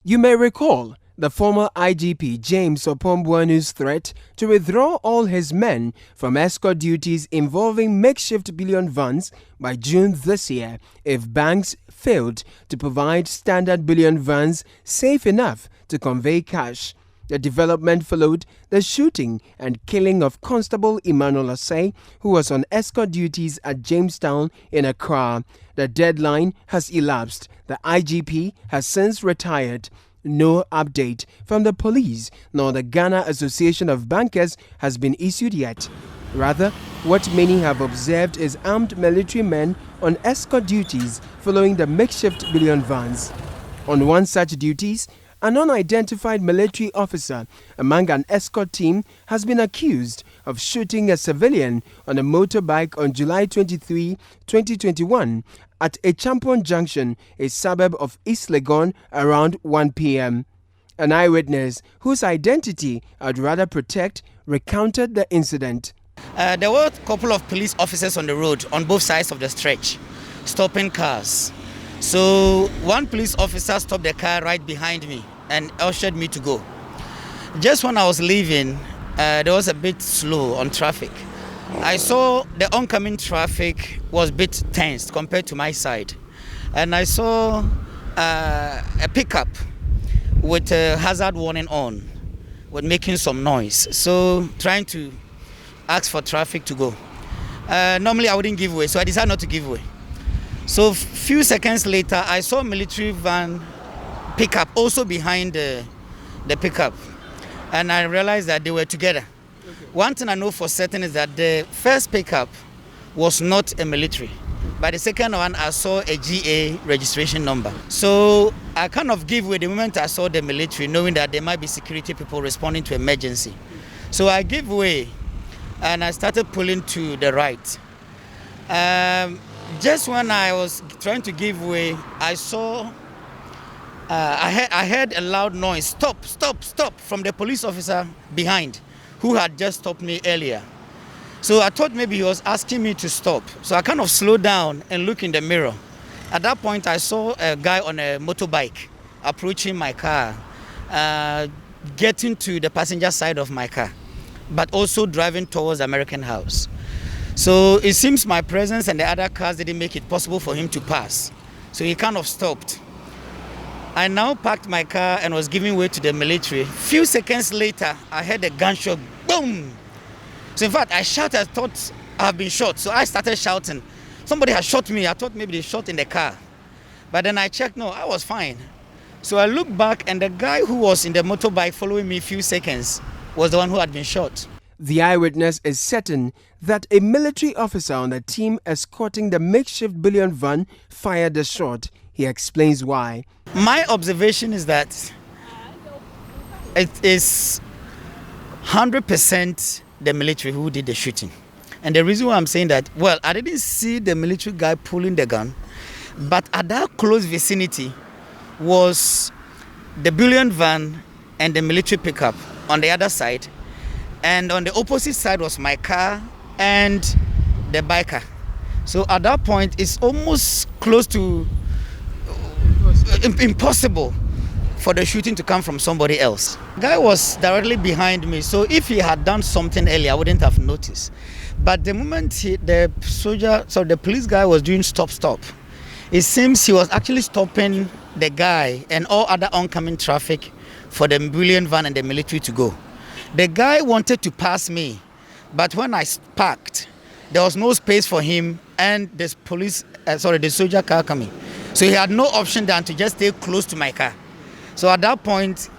You may recall the former IGP James Opombwanu's threat to withdraw all his men from escort duties involving makeshift bullion vans by June this year if banks failed to provide standard bullion vans safe enough to convey cash. The development followed the shooting and killing of Constable Emmanuel Asay, who was on escort duties at Jamestown in Accra. The deadline has elapsed. The IGP has since retired. No update from the police nor the Ghana Association of Bankers has been issued yet. Rather, what many have observed is armed military men on escort duties following the makeshift bullion vans. On one such duties, an unidentified military officer among an escort team has been accused of shooting a civilian on a motorbike on July 23, 2021 at Echampon Junction, a suburb of East Legon, around 1 p.m. An eyewitness, whose identity I'd rather protect, recounted the incident. There were a couple of police officers on the road on both sides of the stretch, stopping cars. So one police officer stopped the car right behind me and ushered me to go. Just when I was leaving, there was a bit slow on traffic. I saw the oncoming traffic was a bit tense compared to my side. And I saw a pickup with a hazard warning on, with making some noise. So trying to ask for traffic to go. Normally I wouldn't give way, so I decided not to give way. So a few seconds later, I saw a military van pickup also behind the pickup. And I realized that they were together. Okay. One thing I know for certain is that the first pickup was not a military. But the second one, I saw a GA registration number. So I kind of gave way the moment I saw the military, knowing that there might be security people responding to emergency. So I gave way and I started pulling to the right. Just when I was trying to give way, I saw, I heard a loud noise, stop, stop, stop, from the police officer behind, who had just stopped me earlier. So I thought maybe he was asking me to stop. So I kind of slowed down and looked in the mirror. At that point, I saw a guy on a motorbike approaching my car, getting to the passenger side of my car, but also driving towards American House. So it seems my presence and the other cars didn't make it possible for him to pass. So he kind of stopped. I now parked my car and was giving way to the military. Few seconds later, I heard a gunshot, boom! So in fact, I shouted, I thought I had been shot. So I started shouting. Somebody had shot me. I thought maybe they shot in the car. But then I checked, no, I was fine. So I looked back and the guy who was in the motorbike following me a few seconds was the one who had been shot. The eyewitness is certain that a military officer on the team escorting the makeshift bullion van fired the shot. He explains why. My observation is that it is 100% the military who did the shooting. And the reason why I'm saying that, well, I didn't see the military guy pulling the gun, but at that close vicinity was the bullion van and the military pickup on the other side. And on the opposite side was my car and the biker. So at that point, it's almost close to impossible for the shooting to come from somebody else. The guy was directly behind me, so if he had done something earlier, I wouldn't have noticed. But the moment the police guy was doing stop, it seems he was actually stopping the guy and all other oncoming traffic for the bullion van and the military to go. The guy wanted to pass me, but when I parked, there was no space for him and the soldier car coming. So he had no option than to just stay close to my car. So at that point,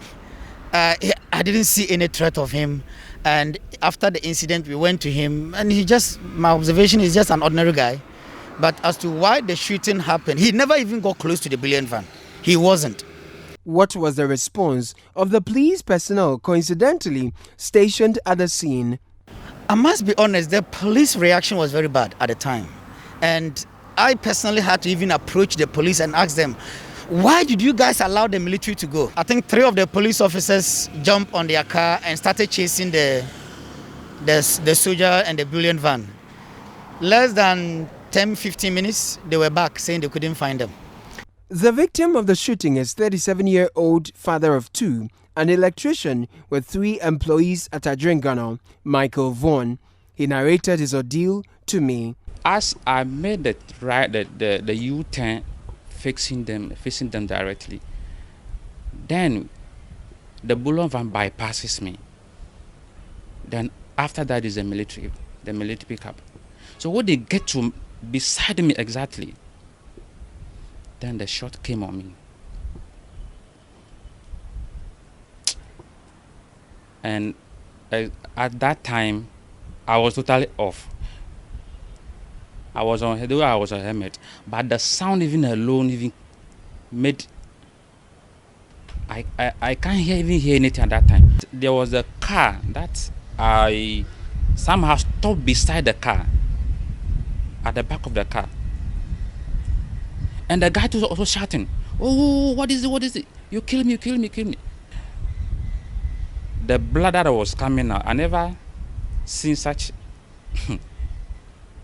I didn't see any threat of him. And after the incident, we went to him and my observation is just an ordinary guy. But as to why the shooting happened, he never even got close to the bullion van. He wasn't. What was the response of the police personnel coincidentally stationed at the scene? I must be honest, the police reaction was very bad at the time. And I personally had to even approach the police and ask them, why did you guys allow the military to go? I think 3 of the police officers jumped on their car and started chasing the soldier and the bullion van. Less than 10-15 minutes, they were back saying they couldn't find them. The victim of the shooting is 37-year-old father of two, an electrician with 3 employees at Adringano, Michael Vaughan. He narrated his ordeal to me. As I made the U-turn facing them directly, then the bullion van bypasses me. Then after that is the military pickup. So when they get to beside me exactly, then the shot came on me. And at that time, I was totally off. I was on a helmet, but the sound even alone even made I can't even hear anything at that time. There was a car that I somehow stopped beside the car, at the back of the car, and the guy was also shouting, "Oh, what is it? What is it? You kill me! You kill me! Kill me!" The blood that was coming out, I never seen such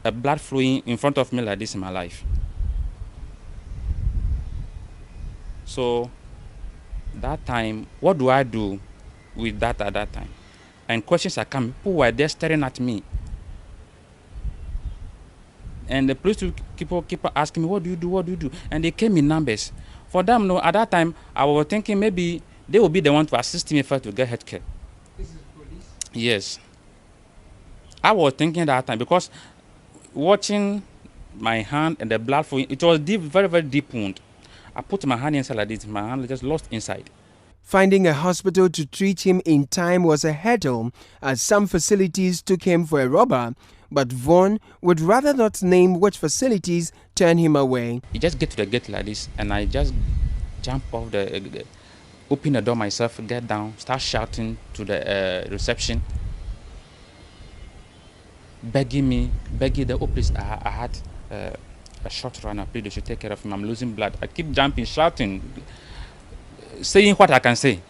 a blood flowing in front of me like this in my life. So that time, what do I do with that at that time? And questions are coming. People were there staring at me. And the police keep asking me, what do you do? What do you do? And they came in numbers. For them, no, at that time, I was thinking maybe they will be the one to assist me first to get health care. This is police? Yes. I was thinking that time because watching my hand and the blood flowing, it was deep, very, very deep wound. I put my hand inside like this, my hand just lost inside. Finding a hospital to treat him in time was a hurdle, as some facilities took him for a robber, but Vaughan would rather not name which facilities turned him away. You just get to the gate like this, and I just jump off open the door myself, get down, start shouting to the reception, begging the police. I had a short runner, please, they should take care of him. I'm losing blood. I keep jumping, shouting, saying what I can say,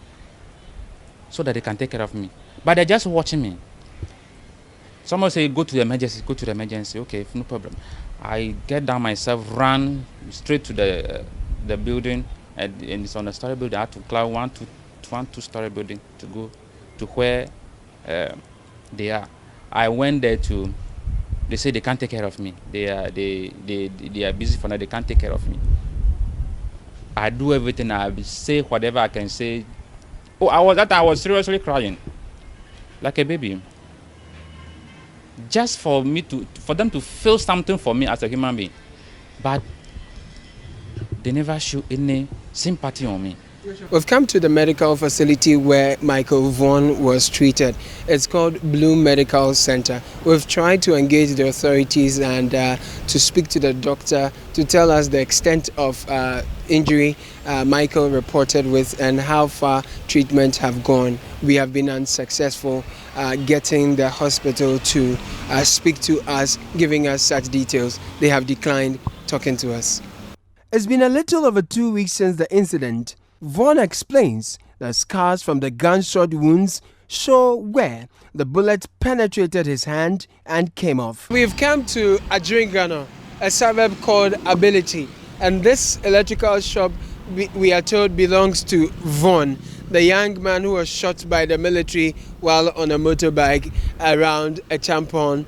so that they can take care of me. But they're just watching me. Someone say, go to the emergency, go to the emergency. Okay, no problem. I get down myself, run straight to the building, and it's on a story building. I had to climb one two-story building to go to where they are. I went there to. They say they can't take care of me. They are busy for now. They can't take care of me. I do everything. I say whatever I can say. Oh, I was seriously crying, like a baby. Just for them to feel something for me as a human being, but they never show any sympathy on me. We've come to the medical facility where Michael Vaughan was treated. It's called Bloom Medical Center. We've tried to engage the authorities and to speak to the doctor to tell us the extent of injury Michael reported with and how far treatment have gone. We have been unsuccessful getting the hospital to speak to us, giving us such details. They have declined talking to us. It's been a little over 2 weeks since the incident. Vaughan explains that scars from the gunshot wounds show where the bullet penetrated his hand and came off. We've come to Adringano, a suburb called Ability, and this electrical shop, we are told, belongs to Vaughan, the young man who was shot by the military while on a motorbike around a Champon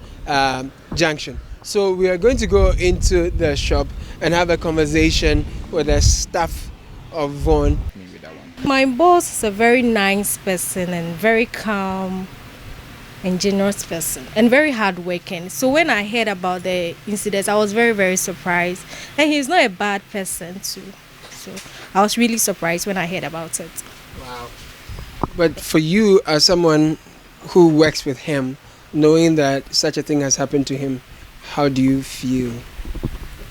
junction. So we are going to go into the shop and have a conversation with the staff of Vaughan. My boss is a very nice person and very calm and generous person and very hardworking. So when I heard about the incidents, I was very, very surprised. And he's not a bad person too. So I was really surprised when I heard about it. Wow. But for you, as someone who works with him, knowing that such a thing has happened to him, how do you feel?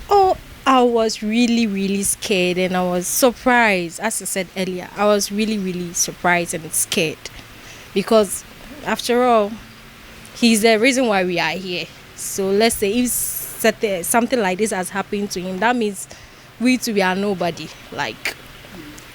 Oh, I was really, really scared and I was surprised. As I said earlier, I was really, really surprised and scared because after all, he's the reason why we are here. So let's say if something like this has happened to him, that means we are nobody. Like,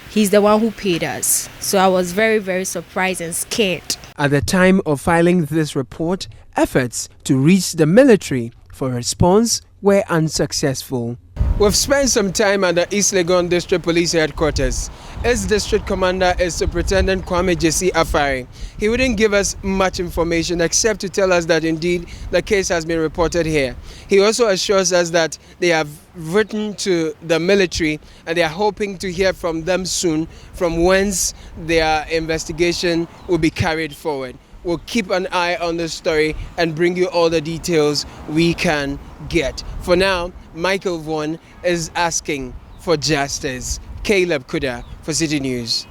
he's the one who paid us. So I was very, very surprised and scared. At the time of filing this report, efforts to reach the military for response were unsuccessful. We've spent some time at the East Legon District Police Headquarters. Its District Commander is Superintendent Kwame Jesse Afari. He wouldn't give us much information except to tell us that indeed the case has been reported here. He also assures us that they have written to the military and they are hoping to hear from them soon from whence their investigation will be carried forward. We'll keep an eye on this story and bring you all the details we can get. For now, Michael Vaughan is asking for justice. Caleb Kuda for City News.